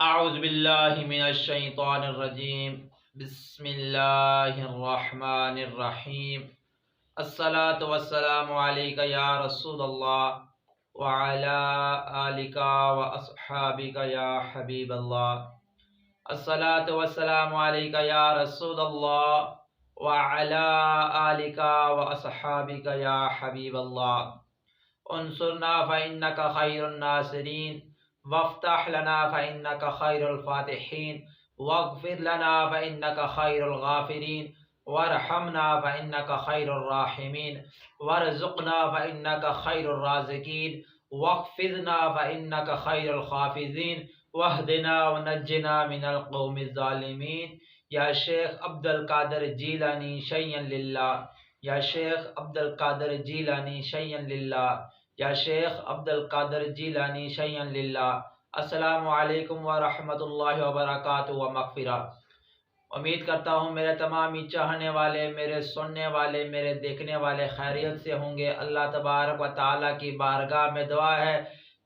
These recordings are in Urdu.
اعوذ باللہ من الشیطان الرجیم بسم اللہ الرحمن الرحیم الصلاة والسلام علیک یا رسول اللہ وعلی آلک واصحابک یا حبیب اللہ الصلاة والسلام علیک یا رسول اللہ وعلی آلک واصحابک یا حبیب اللہ انصرنا فإنک خیر الناصرین وافتح لنا فإنک خیر الفاتحین واغفر لنا فإنک خیر الغافرین وارحمنا فإنک خیر الراحمین وارزقنا فإنک خیر الرازقین واخفضنا فإنک خیر الخافضین واہدنا ونجنا من القوم الظالمین یا شیخ عبد القادر جیلانی شیئا للہ یا شیخ عبد القادر جیلانی شیئا للہ یا شیخ عبد القادر جیلانی شیئا للہ السلام علیکم ورحمۃ اللہ وبرکاتہ و مغفرہ۔ امید کرتا ہوں میرے تمامی چاہنے والے، میرے سننے والے، میرے دیکھنے والے خیریت سے ہوں گے۔ اللہ تبارک و تعالیٰ کی بارگاہ میں دعا ہے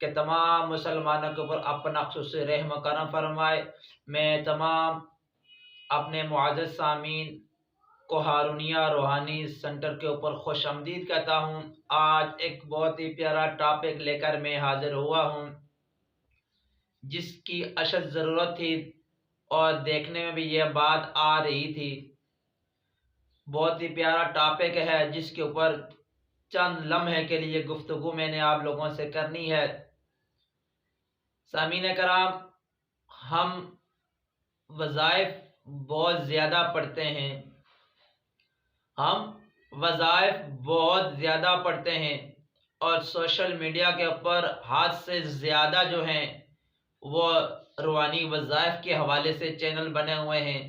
کہ تمام مسلمانوں کے اوپر اپنا خصوصی رحم و کرم فرمائے۔ میں تمام اپنے معزز سامعین کو ہارونیہ روحانی سنٹر کے اوپر خوش آمدید کہتا ہوں۔ آج ایک بہت ہی پیارا ٹاپک لے کر میں حاضر ہوا ہوں جس کی اشد ضرورت تھی اور دیکھنے میں بھی یہ بات آ رہی تھی۔ بہت ہی پیارا ٹاپک ہے جس کے اوپر چند لمحے کے لیے گفتگو میں نے آپ لوگوں سے کرنی ہے۔ سامعین کرام، ہم وظائف بہت زیادہ پڑھتے ہیں، بہت زیادہ پڑھتے ہیں اور سوشل میڈیا کے اوپر حد سے زیادہ جو ہیں وہ روحانی وظائف کے حوالے سے چینل بنے ہوئے ہیں،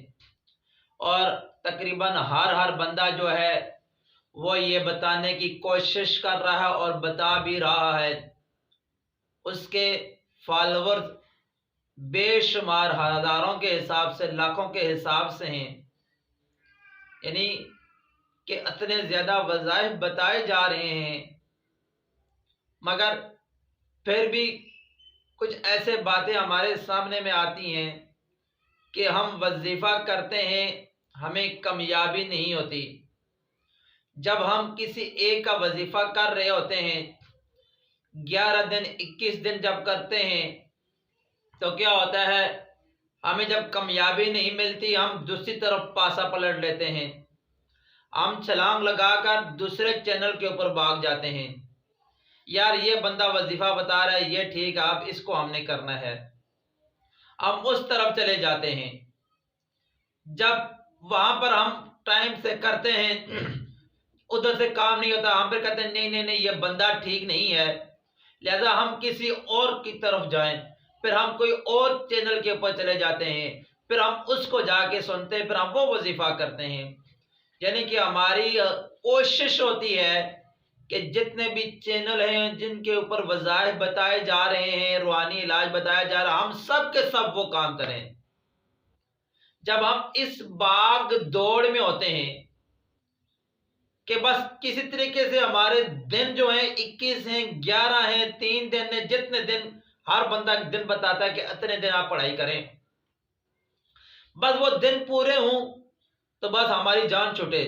اور تقریباً ہر بندہ جو ہے وہ یہ بتانے کی کوشش کر رہا ہے اور بتا بھی رہا ہے۔ اس کے فالوورز بے شمار ہزاروں کے حساب سے، لاکھوں کے حساب سے ہیں، یعنی کہ اتنے زیادہ وظائف بتائے جا رہے ہیں، مگر پھر بھی کچھ ایسے باتیں ہمارے سامنے میں آتی ہیں کہ ہم وظیفہ کرتے ہیں، ہمیں کامیابی نہیں ہوتی۔ جب ہم کسی ایک کا وظیفہ کر رہے ہوتے ہیں، 11 دن 21 دن جب کرتے ہیں تو کیا ہوتا ہے، ہمیں جب کامیابی نہیں ملتی ہم دوسری طرف پاسا پلٹ لیتے ہیں، ہم چھلانگ لگا کر دوسرے چینل کے اوپر بھاگ جاتے ہیں۔ یار یہ بندہ وظیفہ بتا رہا ہے، یہ ٹھیک ہے، اب اس کو ہم نے کرنا ہے، ہم اس طرف چلے جاتے ہیں۔ جب وہاں پر ہم ٹائم سے کرتے ہیں، ادھر سے کام نہیں ہوتا، ہم پھر کہتے ہیں نہیں یہ بندہ ٹھیک نہیں ہے، لہذا ہم کسی اور کی طرف جائیں، پھر ہم کوئی اور چینل کے اوپر چلے جاتے ہیں، پھر ہم اس کو جا کے سنتے ہیں، پھر ہم وہ وظیفہ کرتے ہیں۔ یعنی کہ ہماری کوشش ہوتی ہے کہ جتنے بھی چینل ہیں جن کے اوپر وظائف بتائے جا رہے ہیں، روحانی علاج بتایا جا رہا ہے، ہم سب کے سب وہ کام کریں۔ جب ہم اس باغ دوڑ میں ہوتے ہیں کہ بس کسی طریقے سے ہمارے دن جو ہیں 21 ہیں، 11 ہیں، 3 دن ہیں، جتنے دن ہر بندہ دن بتاتا ہے کہ اتنے دن آپ پڑھائی کریں، بس وہ دن پورے ہوں تو بس ہماری جان چھوٹے۔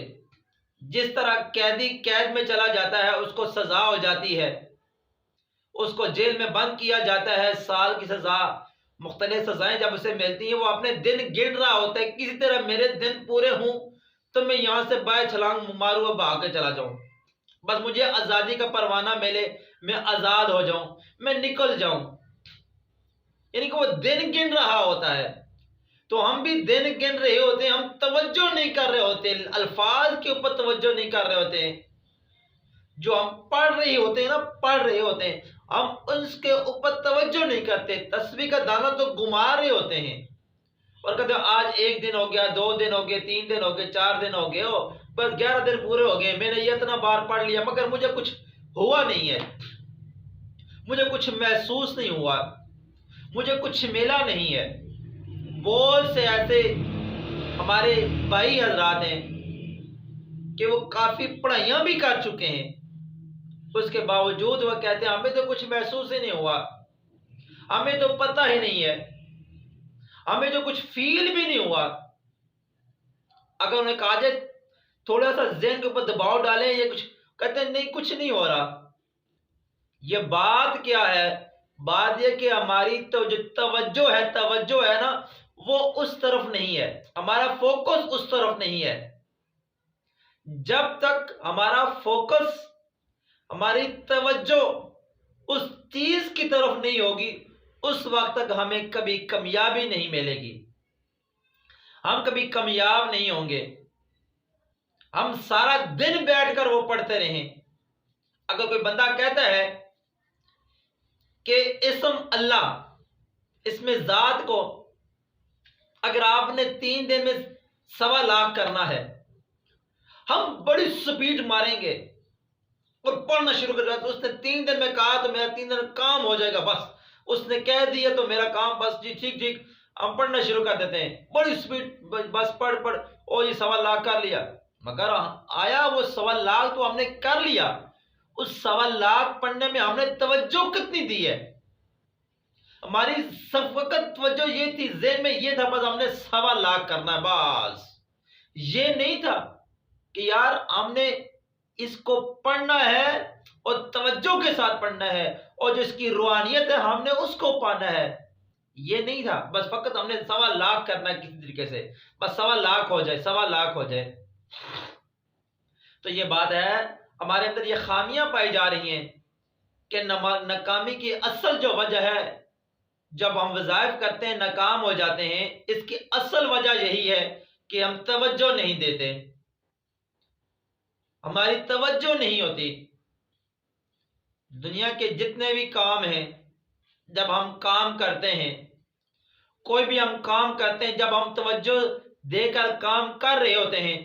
جس طرح قیدی قید میں چلا جاتا ہے، اس کو سزا ہو جاتی ہے، اس کو جیل میں بند کیا جاتا ہے، سال کی سزا، مختلف سزائیں جب اسے ملتی ہیں، وہ اپنے دن گن رہا ہوتا ہے، کسی طرح میرے دن پورے ہوں تو میں یہاں سے باہر چھلانگ ماروں اور بھاگ کے چلا جاؤں، بس مجھے آزادی کا پروانہ ملے، میں آزاد ہو جاؤں، میں نکل جاؤں۔ یعنی کہ وہ دن گن رہا ہوتا ہے، تو ہم بھی دن گن رہے ہوتے ہیں، ہم توجہ نہیں کر رہے ہوتے، الفاظ کے اوپر توجہ نہیں کر رہے ہوتے ہیں، جو ہم پڑھ رہے ہوتے ہیں ہم اس کے اوپر توجہ نہیں کرتے، تسبیح کا دانہ تو گما رہے ہوتے ہیں اور کہتے ہیں آج 1 دن ہو گیا، 2 دن ہو گئے، 3 دن ہو گئے، 4 دن ہو گئے، بس 11 دن پورے ہو گئے، میں نے یہ اتنا بار پڑھ لیا مگر مجھے کچھ ہوا نہیں ہے، مجھے کچھ محسوس نہیں ہوا، مجھے کچھ ملا نہیں ہے۔ بہت سے ایسے ہمارے بھائی حضرات ہیں کہ وہ کافی پڑھائیاں بھی کر چکے ہیں، اس کے باوجود وہ کہتے ہیں ہمیں تو کچھ محسوس ہی نہیں ہوا، ہمیں تو پتہ ہی نہیں ہے، ہمیں تو کچھ فیل بھی نہیں ہوا۔ اگر انہیں کہا جائے تھوڑا سا ذہن کے اوپر دباؤ ڈالیں، یہ کچھ کہتے ہیں نہیں کچھ نہیں ہو رہا۔ یہ بات کیا ہے؟ بات یہ کہ ہماری تو جو توجہ ہے نا، وہ اس طرف نہیں ہے، ہمارا فوکس اس طرف نہیں ہے۔ جب تک ہمارا فوکس، ہماری توجہ اس چیز کی طرف نہیں ہوگی، اس وقت تک ہمیں کبھی کامیابی نہیں ملے گی، ہم کبھی کامیاب نہیں ہوں گے۔ ہم سارا دن بیٹھ کر وہ پڑھتے رہیں۔ اگر کوئی بندہ کہتا ہے کہ اسم اللہ، اس میں ذات کو اگر آپ نے 3 دن میں 1.25 لاکھ کرنا ہے، ہم بڑی سپیڈ ماریں گے اور پڑھنا شروع کر دیں۔ اس نے 3 دن میں کہا تو میرا 3 دن میں کام ہو جائے گا، بس اس نے کہہ دیا تو میرا کام، بس جی ٹھیک ہم پڑھنا شروع کر دیتے ہیں بڑی سپیڈ، بس پڑھ او یہ 1.25 لاکھ کر لیا۔ مگر آیا وہ 1.25 لاکھ تو ہم نے کر لیا، اس 1.25 لاکھ پڑھنے میں ہم نے توجہ کتنی دی ہے؟ ہماری سب وقت توجہ یہ تھی، ذہن میں یہ تھا بس ہم نے 1.25 لاکھ کرنا ہے، بس یہ نہیں تھا کہ یار ہم نے اس کو پڑھنا ہے اور توجہ کے ساتھ پڑھنا ہے، اور جو اس کی روحانیت ہے ہم نے اس کو پانا ہے۔ یہ نہیں تھا، بس فقط ہم نے 1.25 لاکھ کرنا ہے کسی طریقے سے، بس 1.25 لاکھ ہو جائے، 1.25 لاکھ ہو جائے۔ تو یہ بات ہے، ہمارے اندر یہ خامیاں پائی جا رہی ہیں کہ ناکامی کی اصل جو وجہ ہے، جب ہم وظائف کرتے ہیں ناکام ہو جاتے ہیں، اس کی اصل وجہ یہی ہے کہ ہم توجہ نہیں دیتے، ہماری توجہ نہیں ہوتی۔ دنیا کے جتنے بھی کام ہیں، جب ہم کام کرتے ہیں، کوئی بھی ہم کام کرتے ہیں، جب ہم توجہ دے کر کام کر رہے ہوتے ہیں،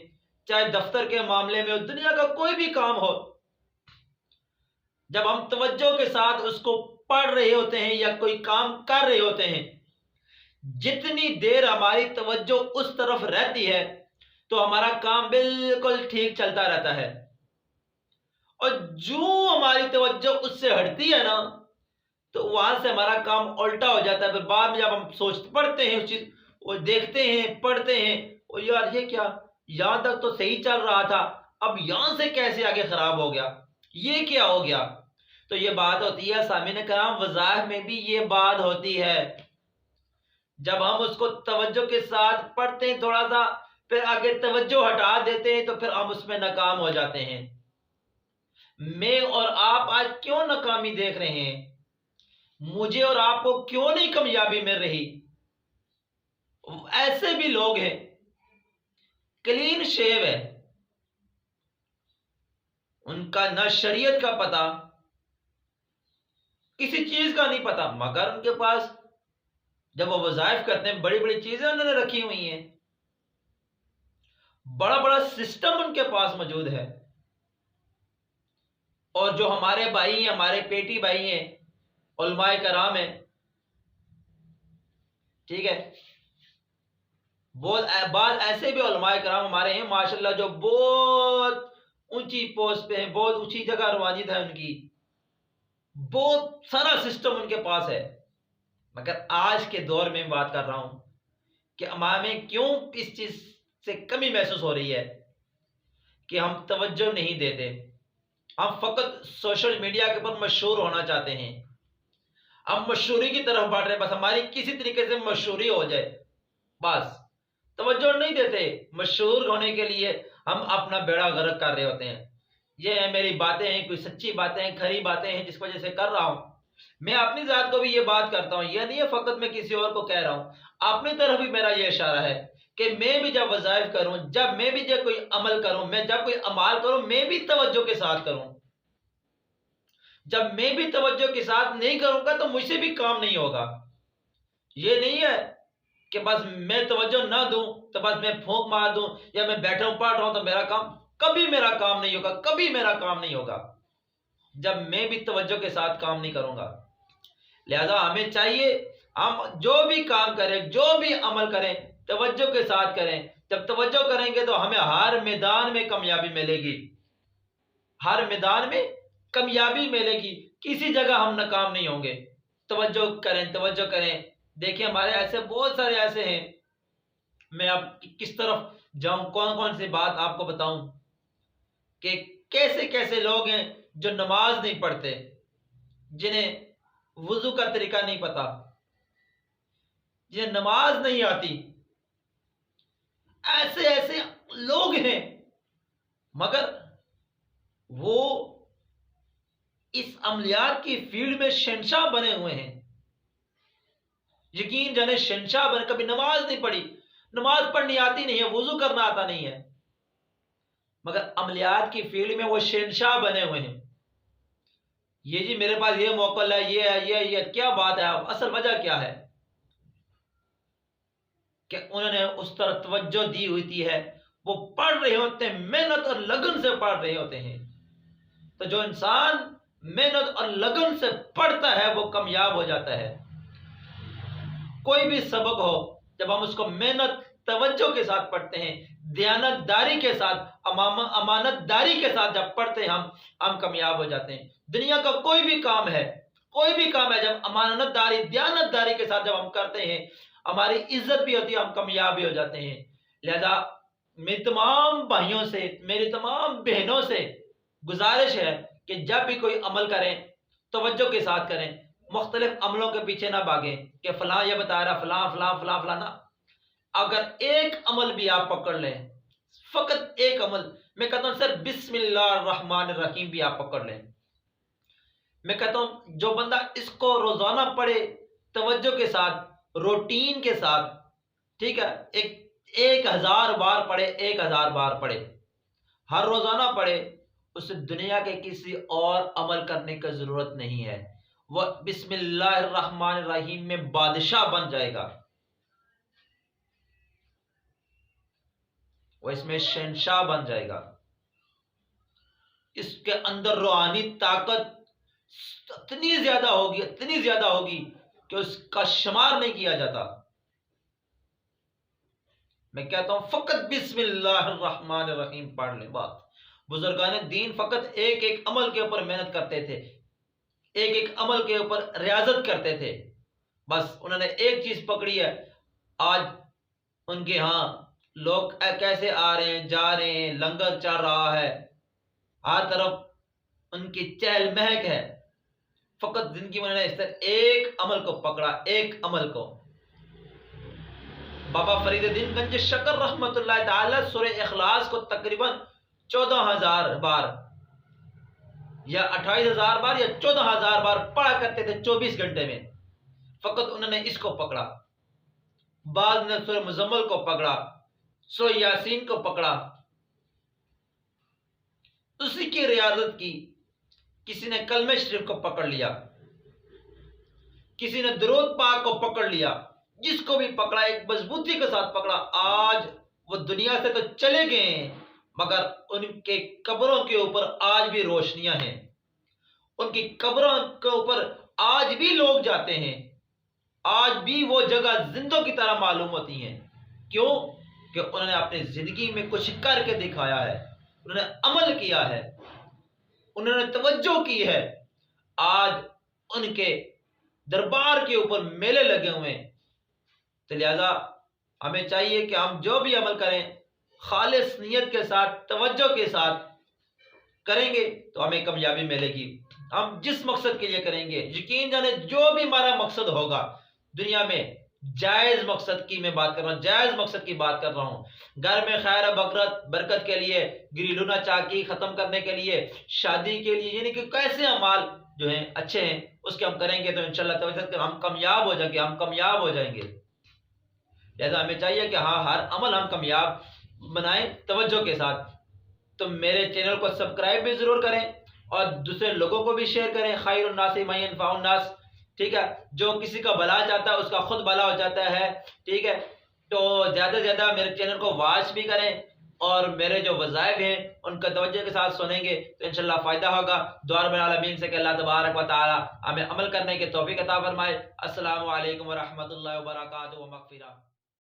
چاہے دفتر کے معاملے میں ہو، دنیا کا کوئی بھی کام ہو، جب ہم توجہ کے ساتھ اس کو پڑھ رہے ہوتے ہیں یا کوئی کام کر رہے ہوتے ہیں، جتنی دیر ہماری توجہ اس طرف رہتی ہے تو ہمارا کام بالکل ٹھیک چلتا رہتا ہے، اور جو ہماری توجہ اس سے ہٹتی ہے نا تو وہاں سے ہمارا کام الٹا ہو جاتا ہے۔ پھر بعد میں جب ہم پڑھتے ہیں اس چیز، وہ دیکھتے ہیں، پڑھتے ہیں، وہ یار یہ کیا، یہاں تک تو صحیح چل رہا تھا، اب یہاں سے کیسے آگے خراب ہو گیا، یہ کیا ہو گیا؟ تو یہ بات ہوتی ہے سامعین کرام، وظائف میں بھی یہ بات ہوتی ہے۔ جب ہم اس کو توجہ کے ساتھ پڑھتے ہیں تھوڑا سا، پھر آگے توجہ ہٹا دیتے ہیں تو پھر ہم اس میں ناکام ہو جاتے ہیں۔ میں اور آپ آج کیوں ناکامی دیکھ رہے ہیں؟ مجھے اور آپ کو کیوں نہیں کامیابی مل رہی؟ ایسے بھی لوگ ہیں، کلین شیو ہے، ان کا نہ شریعت کا پتہ، کسی چیز کا نہیں پتا، مگر ان کے پاس جب وہ وظائف کرتے ہیں بڑی بڑی چیزیں انہوں نے رکھی ہوئی ہیں، بڑا بڑا سسٹم ان کے پاس موجود ہے۔ اور جو ہمارے بھائی ہیں، ہمارے پیٹی بھائی ہیں، علماء کرام ہیں، ٹھیک ہے، بعض ایسے بھی علماء کرام ہمارے ہیں ماشاءاللہ جو بہت اونچی پوسٹ پہ ہیں، بہت اونچی جگہ روانیت ہے ان کی، بہت سارا سسٹم ان کے پاس ہے، مگر آج کے دور میں بات کر رہا ہوں کہ ہمیں کیوں اس چیز سے کمی محسوس ہو رہی ہے کہ ہم توجہ نہیں دیتے، ہم فقط سوشل میڈیا کے اوپر مشہور ہونا چاہتے ہیں، ہم مشہوری کی طرف بڑھ رہے ہیں، بس ہماری کسی طریقے سے مشہوری ہو جائے، بس توجہ نہیں دیتے۔ مشہور ہونے کے لیے ہم اپنا بیڑا غرق کر رہے ہوتے ہیں۔ یہ میری باتیں ہیں، کوئی سچی باتیں ہیں، کھری باتیں ہیں جس وجہ سے کر رہا ہوں۔ میں اپنی ذات کو بھی یہ بات کرتا ہوں، یہ نہیں ہے فقط میں کسی اور کو کہہ رہا ہوں، اپنی طرف بھی میرا یہ اشارہ ہے کہ میں بھی جب وظائف کروں، جب میں بھی جب کوئی عمل کروں، میں جب کوئی عمال کروں، میں بھی توجہ کے ساتھ کروں۔ جب میں بھی توجہ کے ساتھ نہیں کروں گا تو مجھ سے بھی کام نہیں ہوگا۔ یہ نہیں ہے کہ بس میں توجہ نہ دوں تو بس میں پھونک مار دوں، یا میں بیٹھا ہوں پڑھ رہا ہوں تو میرا کام، کبھی میرا کام نہیں ہوگا، کبھی میرا کام نہیں ہوگا جب میں بھی توجہ کے ساتھ کام نہیں کروں گا۔ لہذا ہمیں چاہیے ہم جو بھی کام کریں، جو بھی عمل کریں، توجہ کے ساتھ کریں۔ جب توجہ کریں گے تو ہمیں ہر میدان میں کامیابی ملے گی، ہر میدان میں کامیابی ملے گی، کسی جگہ ہم ناکام نہیں ہوں گے۔ توجہ کریں، توجہ کریں۔ دیکھیں ہمارے ایسے بہت سارے ایسے ہیں، میں اب کس طرف جاؤں، کون کون سی بات آپ کو بتاؤں کہ کیسے کیسے لوگ ہیں جو نماز نہیں پڑھتے، جنہیں وضو کا طریقہ نہیں پتا، جنہیں نماز نہیں آتی، ایسے ایسے لوگ ہیں، مگر وہ اس عملیات کی فیلڈ میں شہنشاہ بنے ہوئے ہیں۔ یقین جانے شہنشاہ بنے، کبھی نماز نہیں پڑھی، نماز پڑھنی آتی نہیں ہے، وضو کرنا آتا نہیں ہے، مگر عملیات کی فیلڈ میں وہ شہنشاہ بنے ہوئے ہیں۔ یہ جی میرے پاس یہ موکل ہے، یہ ہے، یہ کیا بات ہے؟ اصل وجہ کیا ہے کہ انہوں نے اس طرح توجہ دی ہوتی ہے، وہ پڑھ رہے ہوتے ہیں، محنت اور لگن سے پڑھ رہے ہوتے ہیں۔ تو جو انسان محنت اور لگن سے پڑھتا ہے وہ کامیاب ہو جاتا ہے۔ کوئی بھی سبق ہو، جب ہم اس کو محنت توجہ کے ساتھ پڑھتے ہیں، دیانت داری کے ساتھ، امانت داری کے ساتھ جب پڑھتے ہیں ہم کامیاب ہو جاتے ہیں۔ دنیا کا کوئی بھی کام ہے، جب امانت داری، دیانت داری کے ساتھ جب ہم کرتے ہیں، ہماری عزت بھی ہوتی ہے، ہم کامیاب بھی ہو جاتے ہیں۔ لہذا میری تمام بھائیوں سے، میری تمام بہنوں سے گزارش ہے کہ جب بھی کوئی عمل کریں توجہ کے ساتھ کریں، مختلف عملوں کے پیچھے نہ بھاگیں کہ فلاں یہ بتا رہا، فلاں فلاں فلاں فلاں نہ۔ اگر ایک عمل بھی آپ پکڑ لیں، فقط ایک عمل، میں کہتا ہوں صرف بسم اللہ الرحمن الرحیم بھی آپ پکڑ لیں، میں کہتا ہوں جو بندہ اس کو روزانہ پڑھے توجہ کے ساتھ، روٹین کے ساتھ، ٹھیک ہے، 1000 بار پڑھے، 1000 بار پڑھے، ہر روزانہ پڑھے، اسے دنیا کے کسی اور عمل کرنے کی ضرورت نہیں ہے۔ وہ بسم اللہ الرحمن الرحیم میں بادشاہ بن جائے گا، وہ اس میں شہنشاہ بن جائے گا۔ اس کے اندر روحانی طاقت اتنی زیادہ ہوگی کہ اس کا شمار نہیں کیا جاتا۔ میں کہتا ہوں فقط بسم اللہ الرحمن الرحیم پڑھ لیں، بات۔ بزرگان دین فقط ایک ایک عمل کے اوپر محنت کرتے تھے، ایک ایک عمل کے اوپر ریاضت کرتے تھے، بس انہوں نے ایک چیز پکڑی ہے۔ آج ان کے ہاں لوگ کیسے آ رہے ہیں، جا رہے ہیں، لنگر چل رہا ہے، ہر طرف ان کی چہل مہک ہے، فقط زندگی میں انہوں نے اس طرح ایک عمل کو پکڑا، ایک عمل کو۔ بابا فرید الدین گنج شکر رحمت اللہ تعالی سورہ اخلاص کو تقریباً 14,000 بار یا 28,000 بار یا 14,000 بار پڑھا کرتے تھے 24 گھنٹے میں، فقط انہوں نے اس کو پکڑا۔ بعض نے سورہ مزمل کو پکڑا، سورہ یاسین کو پکڑا، اسی کی ریاضت کی۔ کسی نے کلمہ شریف کو پکڑ لیا، کسی نے درود پاک کو پکڑ لیا، جس کو بھی پکڑا ایک مضبوطی کے ساتھ پکڑا۔ آج وہ دنیا سے تو چلے گئے ہیں، مگر ان کے قبروں کے اوپر آج بھی روشنیاں ہیں، ان کی قبروں کے اوپر آج بھی لوگ جاتے ہیں، آج بھی وہ جگہ زندوں کی طرح معلوم ہوتی ہیں۔ کیوں؟ کہ انہوں نے اپنی زندگی میں کچھ کر کے دکھایا ہے، انہوں نے عمل کیا ہے، انہوں نے توجہ کی ہے۔ آج ان کے دربار کے اوپر میلے لگے ہوئے ہیں، تو لہذا ہمیں چاہیے کہ ہم جو بھی عمل کریں خالص نیت کے ساتھ، توجہ کے ساتھ کریں گے تو ہمیں کامیابی ملے گی۔ ہم جس مقصد کے لیے کریں گے، یقین جانے جو بھی ہمارا مقصد ہوگا دنیا میں، جائز مقصد کی میں بات کر رہا ہوں، جائز مقصد کی بات کر رہا ہوں، گھر میں خیر برکت کے لیے، گریلونا چاکی ختم کرنے کے لیے، شادی کے لیے، یعنی کہ کیسے اعمال جو ہیں اچھے ہیں اس کے ہم کریں گے تو انشاءاللہ توجہ ہم کامیاب ہو جائیں گے، ہم کامیاب ہو جائیں گے۔ لہذا ہمیں چاہیے کہ ہاں ہر عمل ہم کامیاب بنائیں توجہ کے ساتھ۔ تو میرے چینل کو سبسکرائب بھی ضرور کریں اور دوسرے لوگوں کو بھی شیئر کریں۔ خیر الناس من ینفع الناس، ٹھیک ہے، جو کسی کا بھلا چاہتا ہے اس کا خود بھلا ہو جاتا ہے، ٹھیک ہے۔ تو زیادہ سے زیادہ میرے چینل کو واچ بھی کریں اور میرے جو وظائف ہیں ان کا توجہ کے ساتھ سنیں گے تو انشاءاللہ فائدہ ہوگا۔ دعا رب العالمین سے کہ اللہ تبارک و تعالی ہمیں عمل کرنے کے توفیق عطا فرمائے۔ السلام علیکم ورحمۃ اللہ وبرکاتہ و مغفرہ۔